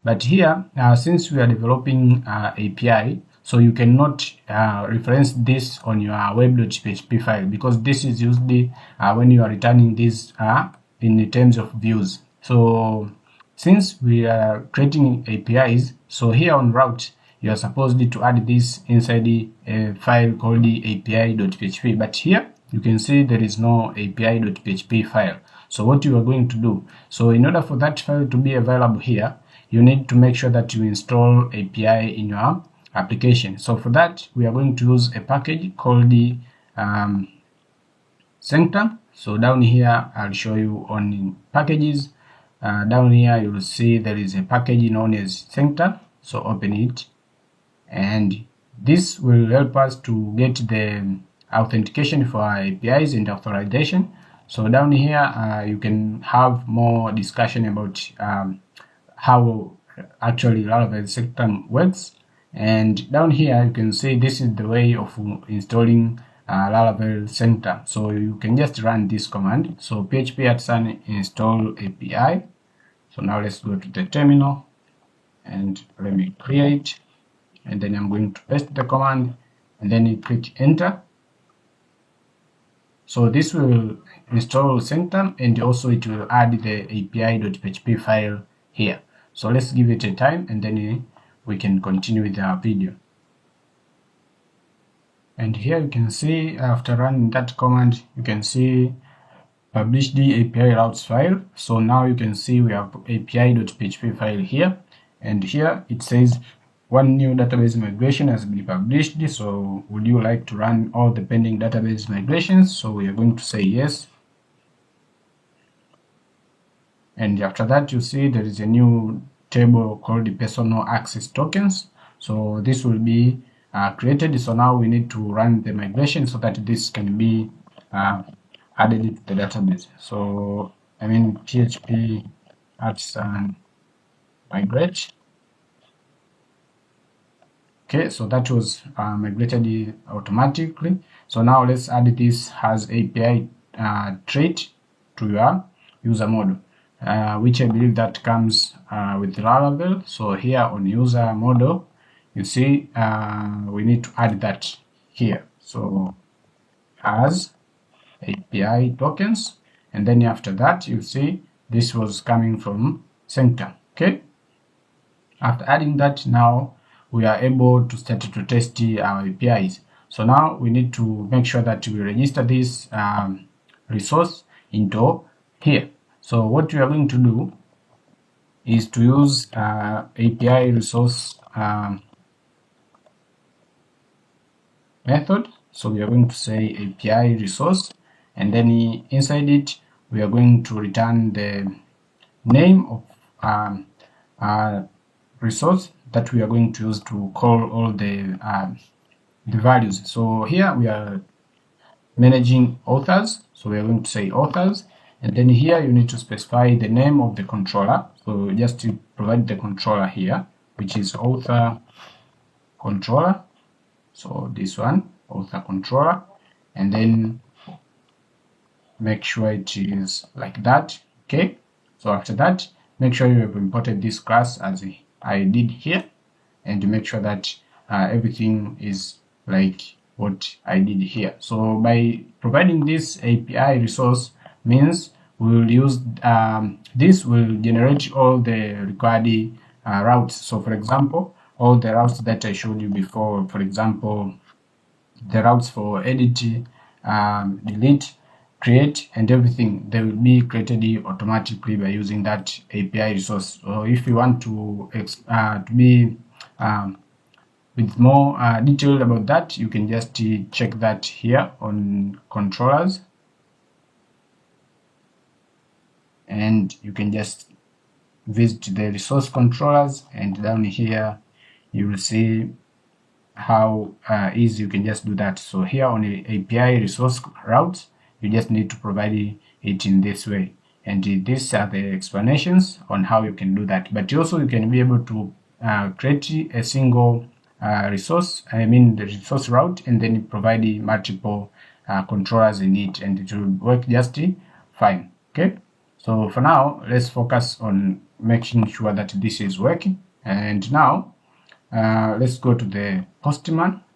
But here, since we are developing API, so you cannot reference this on your web.php file, because this is usually when you are returning this in terms of views. So since we are creating APIs, so here on route, you are supposed to add this inside a file called api.php, but here you can see there is no api.php file. So what you are going to do, so in order for that file to be available here, you need to make sure that you install API in your application. So for that, we are going to use a package called the Sanctum. So down here, I'll show you on packages. Down here, you will see there is a package known as Sanctum. So open it, and this will help us to get the authentication for our APIs and authorization. So down here, you can have more discussion about how actually Laravel Sanctum works. And down here, you can see this is the way of installing Laravel Sanctum. So you can just run this command. So php install API. So now let's go to the terminal and let me clear it. And then I'm going to paste the command, and then you click enter. So this will install Sanctum, and also it will add the api.php file here. So let's give it a time, and then we can continue with our video. And here you can see after running that command, you can see publish the API routes file. So now you can see we have api.php file here, and here it says one new database migration has been published. So would you like to run all the pending database migrations? So we are going to say yes. And after that, you see there is a new table called the personal access tokens. So this will be created. So now we need to run the migration so that this can be added to the database. So I mean PHP artisan migrate. Okay, so that was migrated automatically. So now let's add this as API trait to your user model, which I believe that comes with Laravel. So here on user model, you see we need to add that here. So as API tokens, and then after that, you see this was coming from Sanctum. Okay, after adding that, now we are able to start to test our APIs. So now we need to make sure that we register this resource into here. So what we are going to do is to use API resource method. So we are going to say API resource, and then inside it we are going to return the name of resource that we are going to use to call all the values. So here we are managing authors, so we are going to say authors, and then here you need to specify the name of the controller. So just to provide the controller here, which is author controller. So this one, author controller, and then make sure it is like that. Okay, so after that, make sure you have imported this class as I did here, and make sure that everything is like what I did here. So by providing this API resource means we will use this will generate all the required routes. So for example, all the routes that I showed you before, for example, the routes for edit, delete, create, and everything, they will be created automatically by using that API resource. So if you want to be with more detail about that, you can just check that here on controllers, and you can just visit the resource controllers, and down here you will see how easy you can just do that. So here on the API resource routes, you just need to provide it in this way, and these are the explanations on how you can do that. But also you can be able to create a single resource, I mean the resource route, and then provide multiple controllers in it, and it will work just fine. Okay, so for now let's focus on making sure that this is working. And now let's go to the postman.